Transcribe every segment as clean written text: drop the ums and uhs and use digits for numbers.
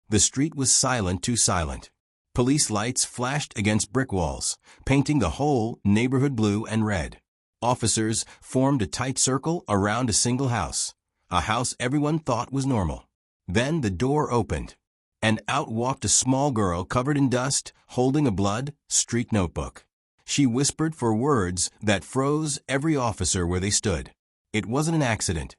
The street was silent, too silent. Police lights flashed against brick walls, painting the whole neighborhood blue and red. Officers formed a tight circle around a single house, a house everyone thought was normal. Then the door opened, and out walked a small girl covered in dust, holding a blood-streaked notebook. She whispered for words that froze every officer where they stood. It wasn't an accident.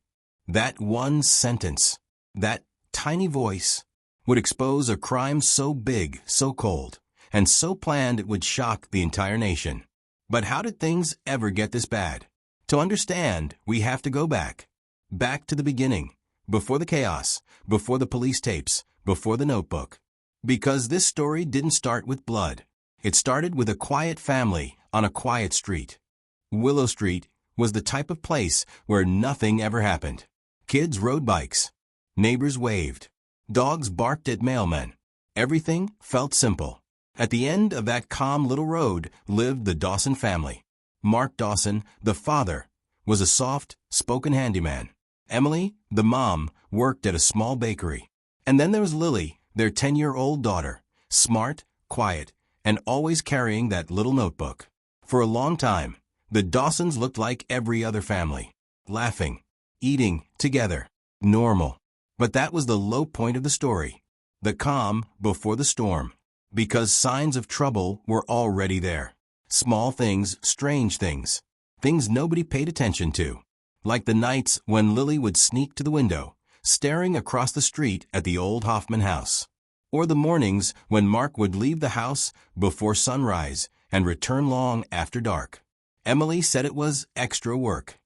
That one sentence, that tiny voice, would expose a crime so big, so cold, and so planned it would shock the entire nation. But how did things ever get this bad? To understand, we have to go back. Back to the beginning, before the chaos, before the police tapes, before the notebook. Because this story didn't start with blood. It started with a quiet family on a quiet street. Willow Street was the type of place where nothing ever happened. Kids rode bikes. Neighbors waved. Dogs barked at mailmen. Everything felt simple. At the end of that calm little road lived the Dawson family. Mark Dawson, the father, was a soft-spoken handyman. Emily, the mom, worked at a small bakery. And then there was Lily, their 10-year-old daughter, smart, quiet, and always carrying that little notebook. For a long time, the Dawsons looked like every other family. Laughing, eating together, normal. But that was the low point of the story. The calm before the storm. Because signs of trouble were already there. Small things, strange things. Things nobody paid attention to. Like the nights when Lily would sneak to the window, staring across the street at the old Hoffman house. Or the mornings when Mark would leave the house before sunrise and return long after dark. Emily said it was extra work.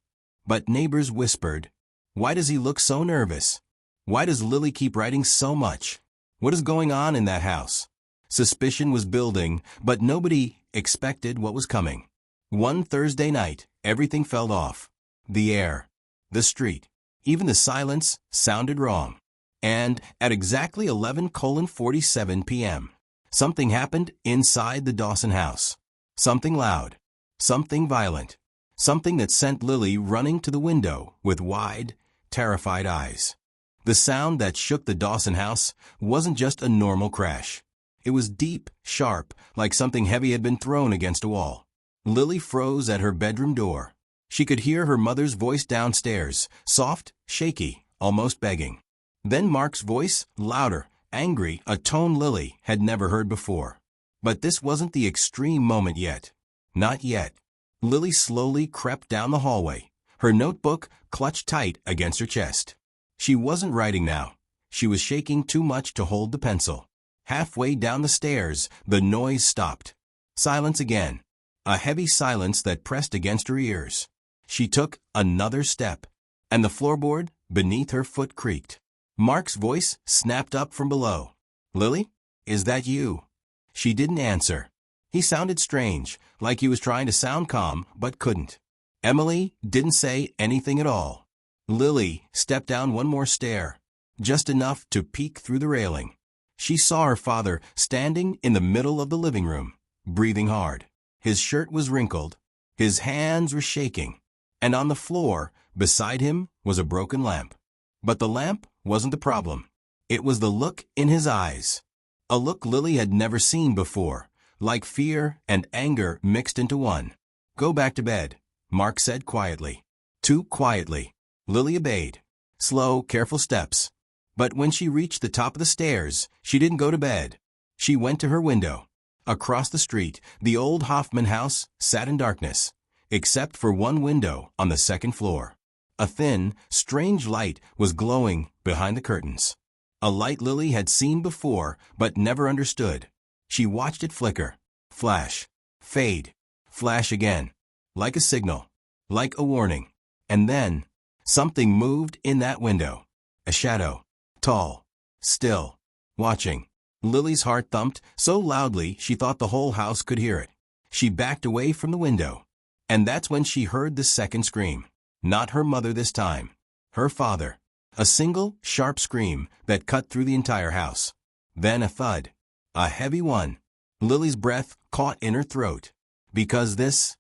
But neighbors whispered, "Why does he look so nervous? Why does Lily keep writing so much? What is going on in that house?" Suspicion was building, but nobody expected what was coming. One Thursday night, everything fell off. The air, the street, even the silence sounded wrong. And at exactly 11:47 p.m., something happened inside the Dawson house. Something loud, something violent, something that sent Lily running to the window with wide, terrified eyes. The sound that shook the Dawson house wasn't just a normal crash. It was deep, sharp, like something heavy had been thrown against a wall. Lily froze at her bedroom door. She could hear her mother's voice downstairs, soft, shaky, almost begging. Then Mark's voice, louder, angry, a tone Lily had never heard before. But this wasn't the extreme moment yet. Not yet. Lily slowly crept down the hallway, her notebook clutched tight against her chest. She wasn't writing now. She was shaking too much to hold the pencil. Halfway down the stairs, the noise stopped. Silence again. A heavy silence that pressed against her ears. She took another step, and the floorboard beneath her foot creaked. Mark's voice snapped up from below. "Lily, is that you?" She didn't answer. He sounded strange, like he was trying to sound calm, but couldn't. Emily didn't say anything at all. Lily stepped down one more stair, just enough to peek through the railing. She saw her father standing in the middle of the living room, breathing hard. His shirt was wrinkled, his hands were shaking, and on the floor beside him was a broken lamp. But the lamp wasn't the problem. It was the look in his eyes. A look Lily had never seen before, like fear and anger mixed into one. "Go back to bed," Mark said quietly. Too quietly. Lily obeyed. Slow, careful steps. But when she reached the top of the stairs, she didn't go to bed. She went to her window. Across the street, the old Hoffman house sat in darkness, except for one window on the second floor. A thin, strange light was glowing behind the curtains. A light Lily had seen before but never understood. She watched it flicker, flash, fade, flash again, like a signal, like a warning. And then, something moved in that window. A shadow, tall, still, watching. Lily's heart thumped so loudly she thought the whole house could hear it. She backed away from the window. And that's when she heard the second scream. Not her mother this time. Her father. A single, sharp scream that cut through the entire house. Then a thud. A heavy one. Lily's breath caught in her throat. Because this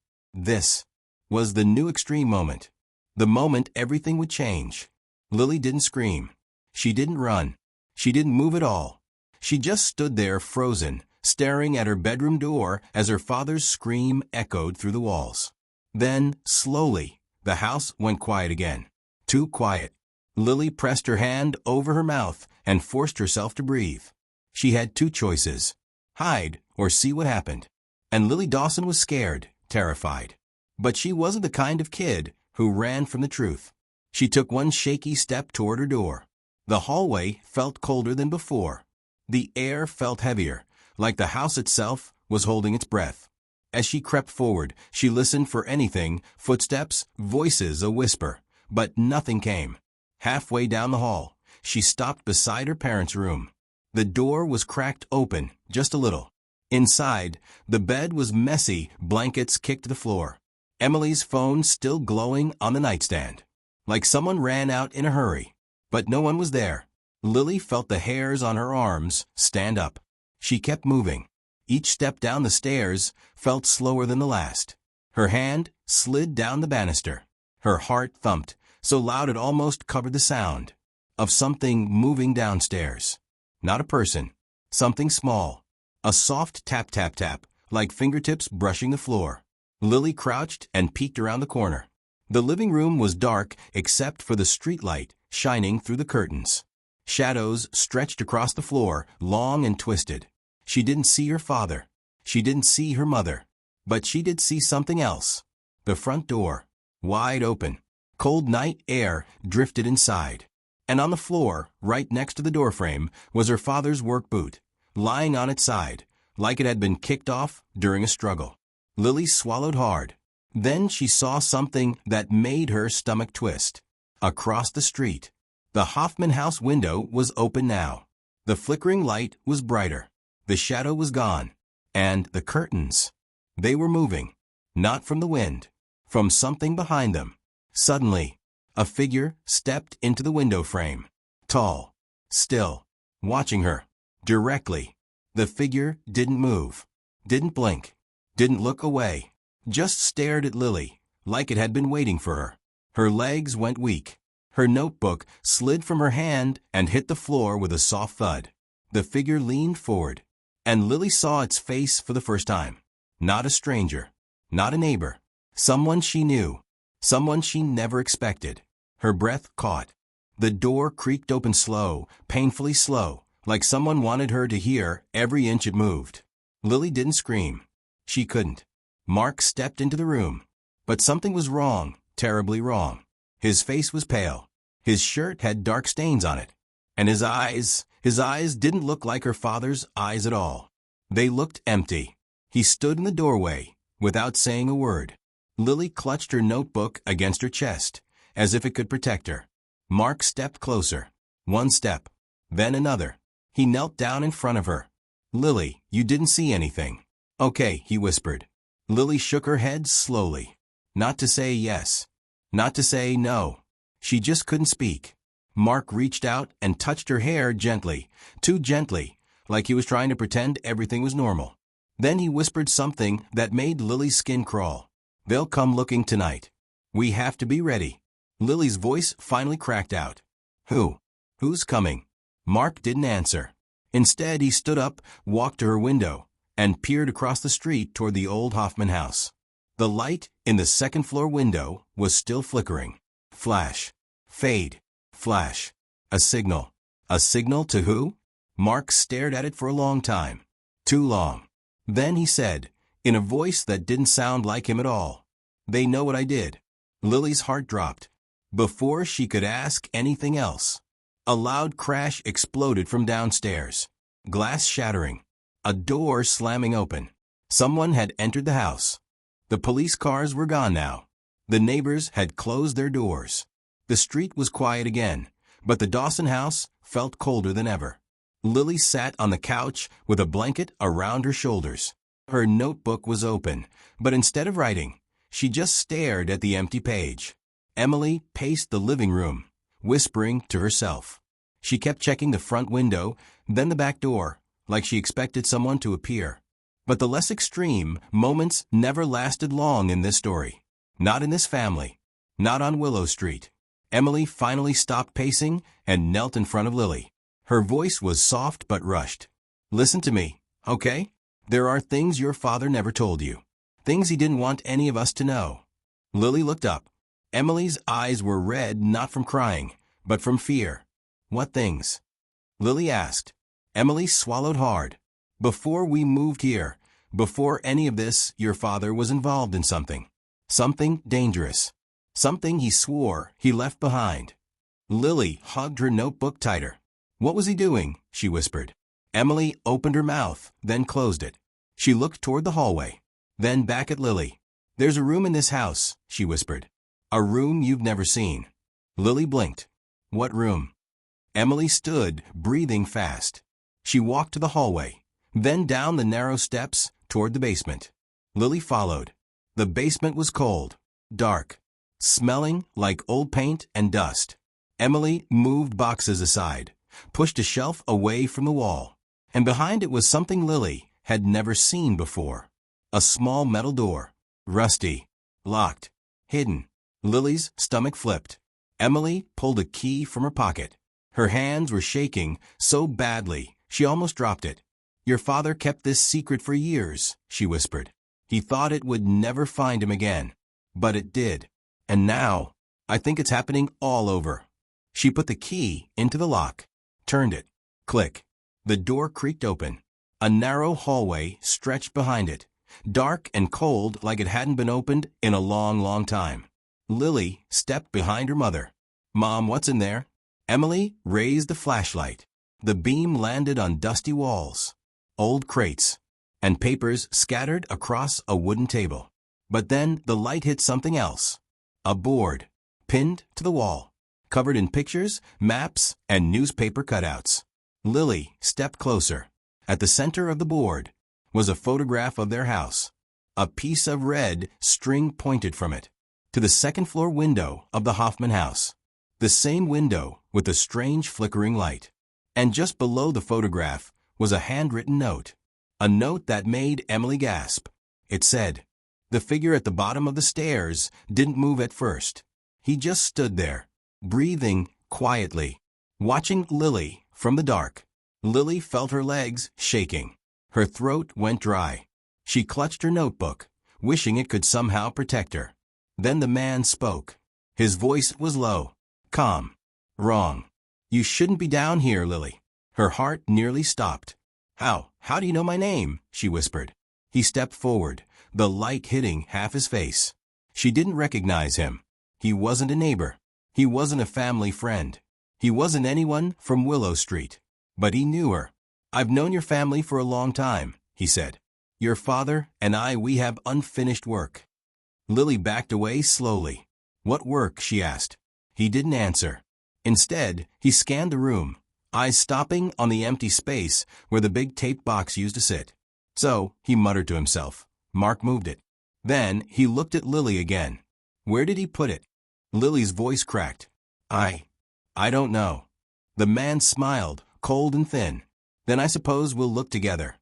was the new extreme moment. The moment everything would change. Lily didn't scream. She didn't run. She didn't move at all. She just stood there frozen, staring at her bedroom door as her father's scream echoed through the walls. Then, slowly, the house went quiet again. Too quiet. Lily pressed her hand over her mouth and forced herself to breathe. She had two choices: hide or see what happened. And Lily Dawson was scared, terrified. But she wasn't the kind of kid who ran from the truth. She took one shaky step toward her door. The hallway felt colder than before. The air felt heavier, like the house itself was holding its breath. As she crept forward, she listened for anything: footsteps, voices, a whisper. But nothing came. Halfway down the hall, she stopped beside her parents' room. The door was cracked open, just a little. Inside, the bed was messy, blankets kicked to the floor. Emily's phone still glowing on the nightstand. Like someone ran out in a hurry. But no one was there. Lily felt the hairs on her arms stand up. She kept moving. Each step down the stairs felt slower than the last. Her hand slid down the banister. Her heart thumped, so loud it almost covered the sound of something moving downstairs. Not a person. Something small. A soft tap tap tap, like fingertips brushing the floor. Lily crouched and peeked around the corner. The living room was dark except for the streetlight shining through the curtains. Shadows stretched across the floor, long and twisted. She didn't see her father. She didn't see her mother. But she did see something else. The front door, wide open. Cold night air drifted inside. And on the floor, right next to the doorframe, was her father's work boot, lying on its side, like it had been kicked off during a struggle. Lily swallowed hard. Then she saw something that made her stomach twist. Across the street, the Hoffman house window was open now. The flickering light was brighter. The shadow was gone. And the curtains. They were moving. Not from the wind. From something behind them. Suddenly, a figure stepped into the window frame. Tall. Still. Watching her. Directly. The figure didn't move. Didn't blink. Didn't look away. Just stared at Lily, like it had been waiting for her. Her legs went weak. Her notebook slid from her hand and hit the floor with a soft thud. The figure leaned forward, and Lily saw its face for the first time. Not a stranger. Not a neighbor. Someone she knew. Someone she never expected. Her breath caught. The door creaked open slow, painfully slow, like someone wanted her to hear every inch it moved. Lily didn't scream. She couldn't. Mark stepped into the room. But something was wrong, terribly wrong. His face was pale. His shirt had dark stains on it. And his eyes didn't look like her father's eyes at all. They looked empty. He stood in the doorway, without saying a word. Lily clutched her notebook against her chest, as if it could protect her. Mark stepped closer. One step. Then another. He knelt down in front of her. "Lily, you didn't see anything." "Okay," he whispered. Lily shook her head slowly. Not to say yes. Not to say no. She just couldn't speak. Mark reached out and touched her hair gently, too gently, like he was trying to pretend everything was normal. Then he whispered something that made Lily's skin crawl. "They'll come looking tonight. We have to be ready." Lily's voice finally cracked out. "Who? Who's coming?" Mark didn't answer. Instead, he stood up, walked to her window, and peered across the street toward the old Hoffman house. The light in the second-floor window was still flickering. Flash. Fade. Flash. A signal. A signal to who? Mark stared at it for a long time. Too long. Then he said, in a voice that didn't sound like him at all, "They know what I did." Lily's heart dropped. Before she could ask anything else, a loud crash exploded from downstairs. Glass shattering. A door slamming open. Someone had entered the house. The police cars were gone now. The neighbors had closed their doors. The street was quiet again, but the Dawson house felt colder than ever. Lily sat on the couch with a blanket around her shoulders. Her notebook was open, but instead of writing, she just stared at the empty page. Emily paced the living room, whispering to herself. She kept checking the front window, then the back door, like she expected someone to appear. But the less extreme moments never lasted long in this story. Not in this family. Not on Willow Street. Emily finally stopped pacing and knelt in front of Lily. Her voice was soft but rushed. Listen to me, okay? There are things your father never told you. Things he didn't want any of us to know. Lily looked up. Emily's eyes were red not from crying, but from fear. What things? Lily asked. Emily swallowed hard. Before we moved here, before any of this, your father was involved in something. Something dangerous. Something he swore he left behind. Lily hugged her notebook tighter. What was he doing? She whispered. Emily opened her mouth, then closed it. She looked toward the hallway, then back at Lily. There's a room in this house, she whispered. A room you've never seen. Lily blinked. What room? Emily stood, breathing fast. She walked to the hallway, then down the narrow steps toward the basement. Lily followed. The basement was cold, dark, smelling like old paint and dust. Emily moved boxes aside, pushed a shelf away from the wall, and behind it was something Lily had never seen before. A small metal door, rusty, locked, hidden. Lily's stomach flipped. Emily pulled a key from her pocket. Her hands were shaking so badly she almost dropped it. Your father kept this secret for years, she whispered. He thought it would never find him again. But it did. And now, I think it's happening all over. She put the key into the lock, turned it. Click. The door creaked open. A narrow hallway stretched behind it, dark and cold like it hadn't been opened in a long, long time. Lily stepped behind her mother. Mom, what's in there? Emily raised the flashlight. The beam landed on dusty walls, old crates, and papers scattered across a wooden table. But then the light hit something else. A board, pinned to the wall, covered in pictures, maps, and newspaper cutouts. Lily stepped closer. At the center of the board was a photograph of their house. A piece of red string pointed from it to the second-floor window of the Hoffman house. The same window with a strange flickering light. And just below the photograph was a handwritten note. A note that made Emily gasp. It said, "The figure at the bottom of the stairs didn't move at first. He just stood there, breathing quietly, watching Lily from the dark." Lily felt her legs shaking. Her throat went dry. She clutched her notebook, wishing it could somehow protect her. Then the man spoke. His voice was low, calm. "Wrong. You shouldn't be down here, Lily." Her heart nearly stopped. How do you know my name?" she whispered. He stepped forward, the light hitting half his face. She didn't recognize him. He wasn't a neighbor. He wasn't a family friend. He wasn't anyone from Willow Street. But he knew her. "I've known your family for a long time," he said. "Your father and I, we have unfinished work." Lily backed away slowly. "What work?" she asked. He didn't answer. Instead, he scanned the room, eyes stopping on the empty space where the big tape box used to sit. "So," he muttered to himself, "Mark moved it." Then he looked at Lily again. "Where did he put it?" Lily's voice cracked. I don't know." The man smiled, cold and thin. "Then I suppose we'll look together."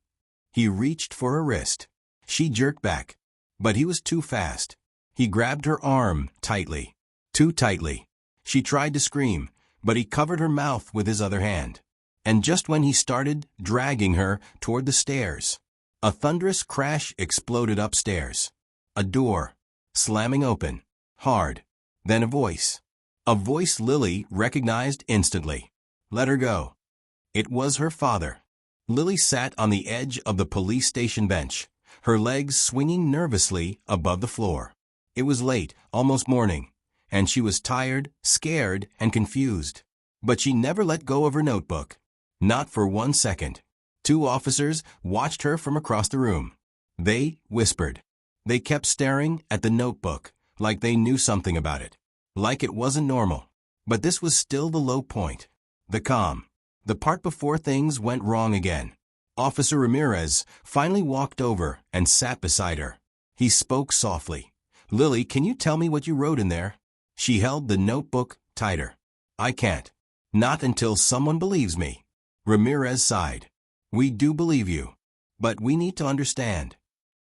He reached for her wrist. She jerked back. But he was too fast. He grabbed her arm tightly. Too tightly. She tried to scream, but he covered her mouth with his other hand. And just when he started dragging her toward the stairs, a thunderous crash exploded upstairs. A door, slamming open, hard. Then a voice. A voice Lily recognized instantly. "Let her go." It was her father. Lily sat on the edge of the police station bench, her legs swinging nervously above the floor. It was late, almost morning, and she was tired, scared, and confused. But she never let go of her notebook. Not for 1 second. 2 officers watched her from across the room. They whispered. They kept staring at the notebook, like they knew something about it. Like it wasn't normal. But this was still the low point. The calm. The part before things went wrong again. Officer Ramirez finally walked over and sat beside her. He spoke softly. "Lily, can you tell me what you wrote in there?" She held the notebook tighter. "I can't. Not until someone believes me." Ramirez sighed. "We do believe you. But we need to understand."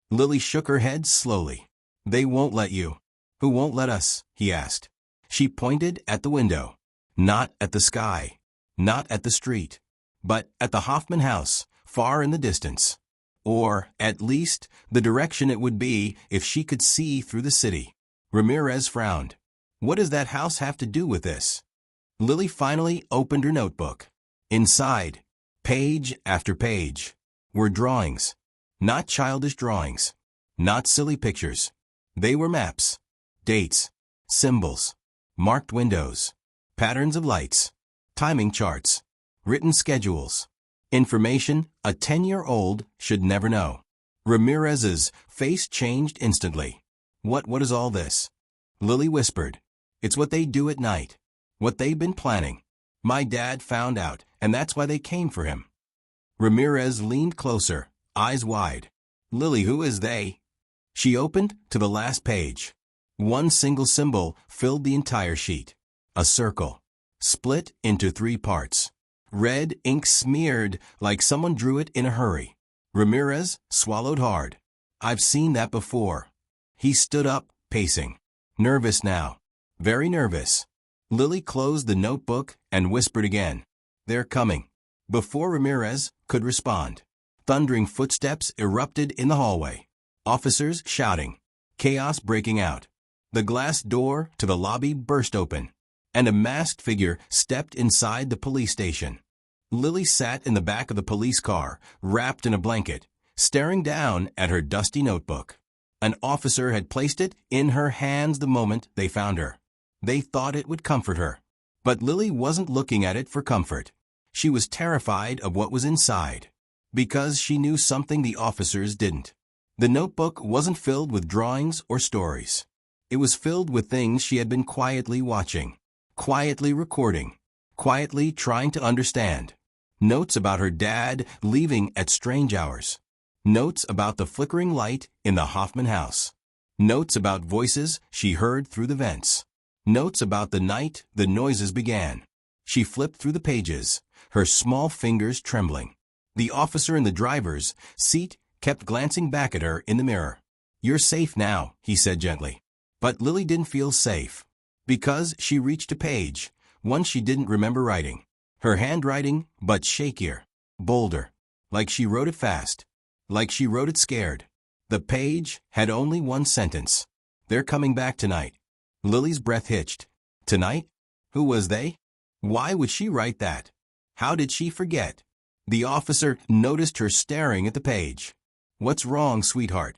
Lily shook her head slowly. "They won't let you." "Who won't let us?" he asked. She pointed at the window. Not at the sky. Not at the street. But at the Hoffman house, far in the distance. Or, at least, the direction it would be if she could see through the city. Ramirez frowned. What does that house have to do with this? Lily finally opened her notebook. Inside, page after page, were drawings. Not childish drawings. Not silly pictures. They were maps. Dates. Symbols. Marked windows. Patterns of lights. Timing charts. Written schedules. Information a 10-year-old should never know. Ramirez's face changed instantly. What is all this? Lily whispered. It's what they do at night. What they've been planning. My dad found out, and that's why they came for him. Ramirez leaned closer, eyes wide. Lily, who is they? She opened to the last page. One single symbol filled the entire sheet. A circle. Split into 3 parts. Red ink smeared like someone drew it in a hurry. Ramirez swallowed hard. I've seen that before. He stood up, pacing. Nervous now. Very nervous. Lily closed the notebook and whispered again. They're coming. Before Ramirez could respond, thundering footsteps erupted in the hallway. Officers shouting. Chaos breaking out. The glass door to the lobby burst open, and a masked figure stepped inside the police station. Lily sat in the back of the police car, wrapped in a blanket, staring down at her dusty notebook. An officer had placed it in her hands the moment they found her. They thought it would comfort her. But Lily wasn't looking at it for comfort. She was terrified of what was inside, because she knew something the officers didn't. The notebook wasn't filled with drawings or stories. It was filled with things she had been quietly watching, quietly recording, quietly trying to understand. Notes about her dad leaving at strange hours. Notes about the flickering light in the Hoffman house. Notes about voices she heard through the vents. Notes about the night the noises began. She flipped through the pages, her small fingers trembling. The officer in the driver's seat kept glancing back at her in the mirror. You're safe now, he said gently. But Lily didn't feel safe. Because she reached a page, one she didn't remember writing. Her handwriting, but shakier, bolder, like she wrote it fast, like she wrote it scared. The page had only one sentence. They're coming back tonight. Lily's breath hitched. Tonight? Who was they? Why would she write that? How did she forget? The officer noticed her staring at the page. What's wrong, sweetheart?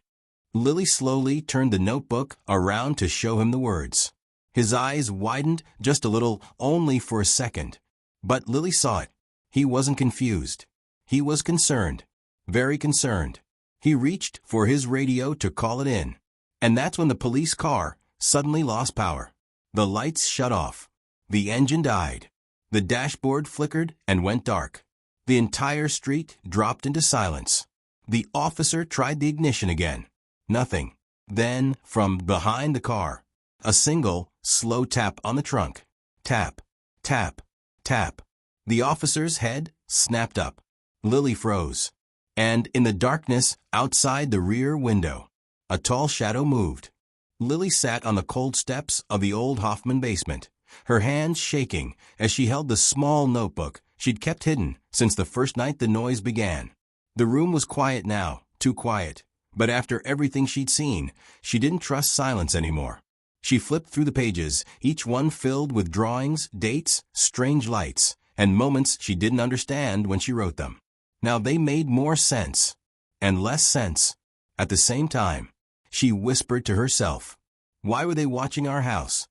Lily slowly turned the notebook around to show him the words. His eyes widened just a little, only for a second. But Lily saw it. He wasn't confused. He was concerned. Very concerned. He reached for his radio to call it in. And that's when the police car suddenly lost power. The lights shut off. The engine died. The dashboard flickered and went dark. The entire street dropped into silence. The officer tried the ignition again. Nothing. Then, from behind the car, a single, slow tap on the trunk. Tap. Tap. Tap. The officer's head snapped up. Lily froze. And in the darkness outside the rear window, a tall shadow moved. Lily sat on the cold steps of the old Hoffman basement, her hands shaking as she held the small notebook she'd kept hidden since the first night the noise began. The room was quiet now, too quiet, but after everything she'd seen, she didn't trust silence anymore. She flipped through the pages, each one filled with drawings, dates, strange lights, and moments she didn't understand when she wrote them. Now they made more sense, and less sense. At the same time, she whispered to herself, why were they watching our house?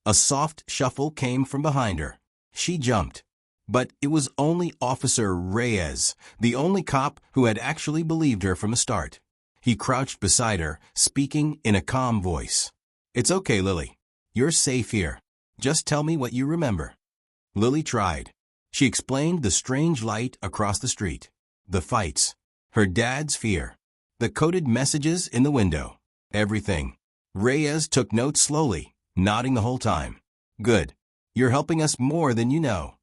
A soft shuffle came from behind her. She jumped. But it was only Officer Reyes, the only cop who had actually believed her from the start. He crouched beside her, speaking in a calm voice. It's okay, Lily. You're safe here. Just tell me what you remember. Lily tried. She explained the strange light across the street, the fights, her dad's fear, the coded messages in the window, everything. Reyes took notes slowly, nodding the whole time. Good. You're helping us more than you know.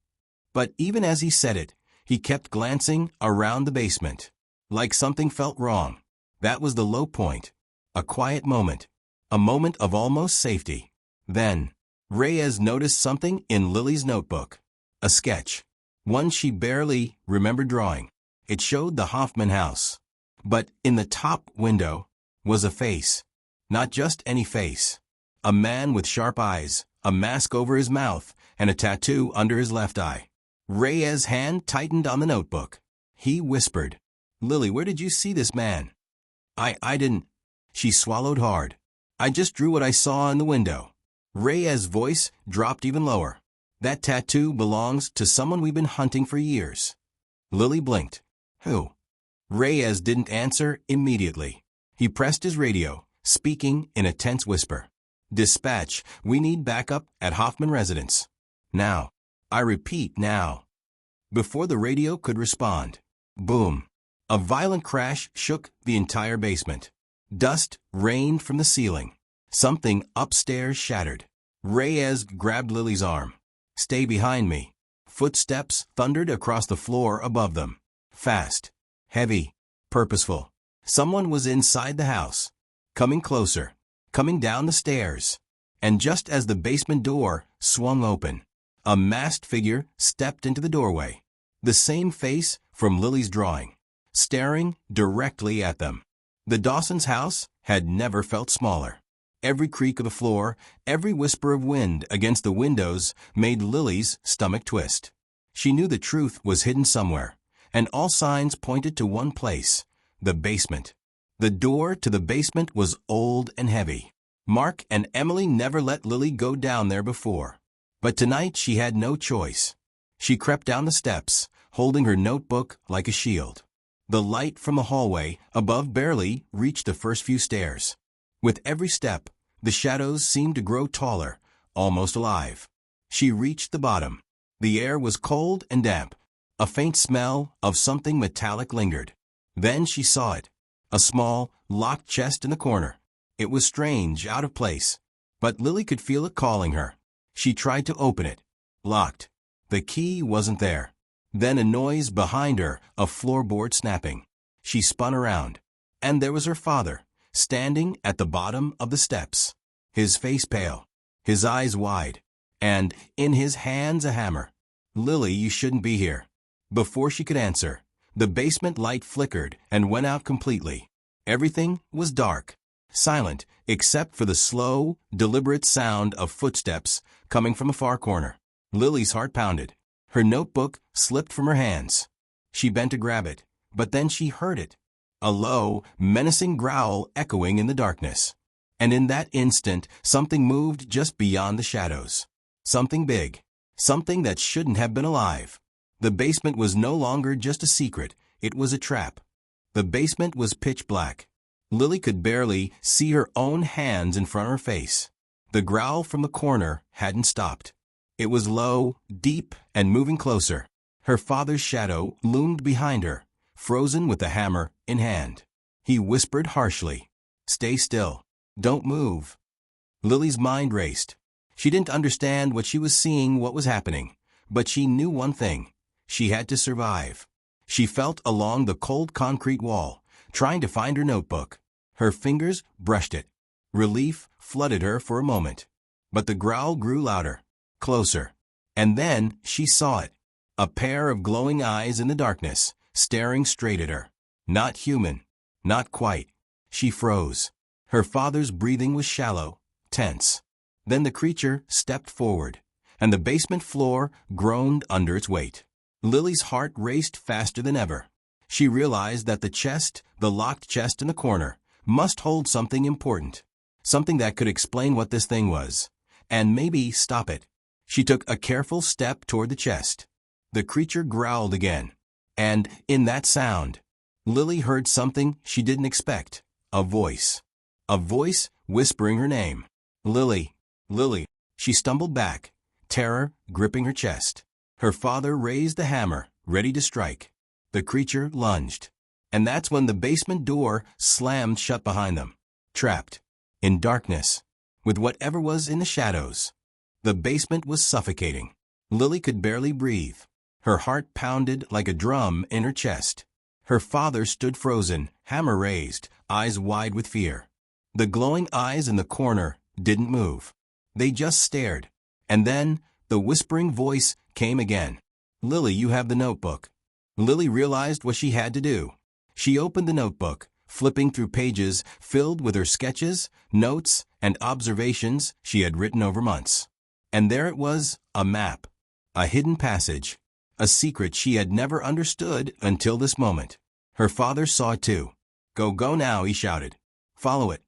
But even as he said it, he kept glancing around the basement, like something felt wrong. That was the low point. A quiet moment. A moment of almost safety. Then, Reyes noticed something in Lily's notebook. A sketch. One she barely remembered drawing. It showed the Hoffman house. But in the top window was a face. Not just any face. A man with sharp eyes, a mask over his mouth, and a tattoo under his left eye. Reyes' hand tightened on the notebook. He whispered, "Lily, where did you see this man?" I didn't." She swallowed hard. "I just drew what I saw in the window." Reyes' voice dropped even lower. "That tattoo belongs to someone we've been hunting for years." Lily blinked. "Who?" Reyes didn't answer immediately. He pressed his radio, speaking in a tense whisper. "Dispatch, we need backup at Hoffman residence. Now. I repeat, now." Before the radio could respond, boom. A violent crash shook the entire basement. Dust rained from the ceiling. Something upstairs shattered. Reyes grabbed Lily's arm. "Stay behind me." Footsteps thundered across the floor above them. Fast, heavy, purposeful. Someone was inside the house. Coming closer. Coming down the stairs. And just as the basement door swung open, a masked figure stepped into the doorway. The same face from Lily's drawing, staring directly at them. The Dawsons' house had never felt smaller. Every creak of the floor, every whisper of wind against the windows made Lily's stomach twist. She knew the truth was hidden somewhere, and all signs pointed to one place, the basement. The door to the basement was old and heavy. Mark and Emily never let Lily go down there before. But tonight she had no choice. She crept down the steps, holding her notebook like a shield. The light from the hallway above barely reached the first few stairs. With every step, the shadows seemed to grow taller, almost alive. She reached the bottom. The air was cold and damp. A faint smell of something metallic lingered. Then she saw it. A small, locked chest in the corner. It was strange, out of place. But Lily could feel it calling her. She tried to open it. Locked. The key wasn't there. Then a noise behind her, a floorboard snapping. She spun around. And there was her father, standing at the bottom of the steps. His face pale. His eyes wide. And in his hands a hammer. "Lily, you shouldn't be here." Before she could answer, the basement light flickered and went out completely. Everything was dark. Silent, except for the slow, deliberate sound of footsteps coming from a far corner. Lily's heart pounded. Her notebook slipped from her hands. She bent to grab it, but then she heard it. A low, menacing growl echoing in the darkness. And in that instant, something moved just beyond the shadows. Something big. Something that shouldn't have been alive. The basement was no longer just a secret, it was a trap. The basement was pitch black. Lily could barely see her own hands in front of her face. The growl from the corner hadn't stopped. It was low, deep, and moving closer. Her father's shadow loomed behind her, frozen with the hammer in hand. He whispered harshly, "Stay still. Don't move." Lily's mind raced. She didn't understand what she was seeing, what was happening, but she knew one thing. She had to survive. She felt along the cold concrete wall, trying to find her notebook. Her fingers brushed it. Relief flooded her for a moment. But the growl grew louder, closer. And then she saw it. A pair of glowing eyes in the darkness, staring straight at her. Not human. Not quite. She froze. Her father's breathing was shallow, tense. Then the creature stepped forward, and the basement floor groaned under its weight. Lily's heart raced faster than ever. She realized that the locked chest in the corner, must hold something important. Something that could explain what this thing was, and maybe stop it. She took a careful step toward the chest. The creature growled again. And in that sound, Lily heard something she didn't expect. A voice. A voice whispering her name. "Lily, Lily." She stumbled back, terror gripping her chest. Her father raised the hammer, ready to strike. The creature lunged. And that's when the basement door slammed shut behind them. Trapped. In darkness. With whatever was in the shadows. The basement was suffocating. Lily could barely breathe. Her heart pounded like a drum in her chest. Her father stood frozen, hammer raised, eyes wide with fear. The glowing eyes in the corner didn't move. They just stared. And then the whispering voice came again. "Lily, you have the notebook." Lily realized what she had to do. She opened the notebook, flipping through pages filled with her sketches, notes, and observations she had written over months. And there it was, a map, a hidden passage, a secret she had never understood until this moment. Her father saw it too. "Go, go now," he shouted. "Follow it."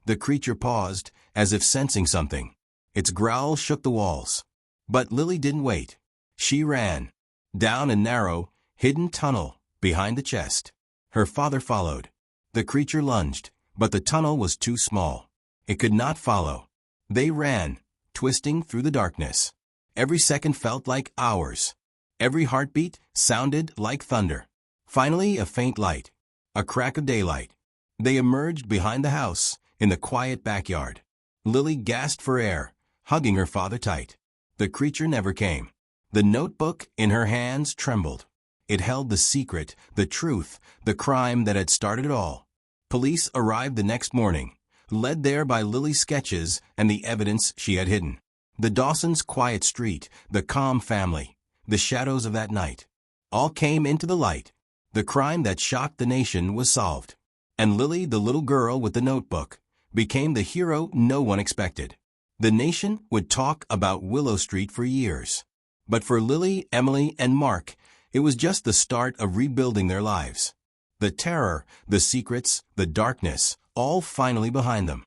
The creature paused, as if sensing something. Its growl shook the walls. But Lily didn't wait. She ran. Down a narrow, hidden tunnel, behind the chest. Her father followed. The creature lunged, but the tunnel was too small. It could not follow. They ran, twisting through the darkness. Every second felt like hours. Every heartbeat sounded like thunder. Finally, a faint light. A crack of daylight. They emerged behind the house, in the quiet backyard. Lily gasped for air, hugging her father tight. The creature never came. The notebook in her hands trembled. It held the secret, the truth, the crime that had started it all. Police arrived the next morning, led there by Lily's sketches and the evidence she had hidden. The Dawsons' quiet street, the calm family, the shadows of that night, all came into the light. The crime that shocked the nation was solved. And Lily, the little girl with the notebook, became the hero no one expected. The nation would talk about Willow Street for years. But for Lily, Emily, and Mark, it was just the start of rebuilding their lives. The terror, the secrets, the darkness, all finally behind them.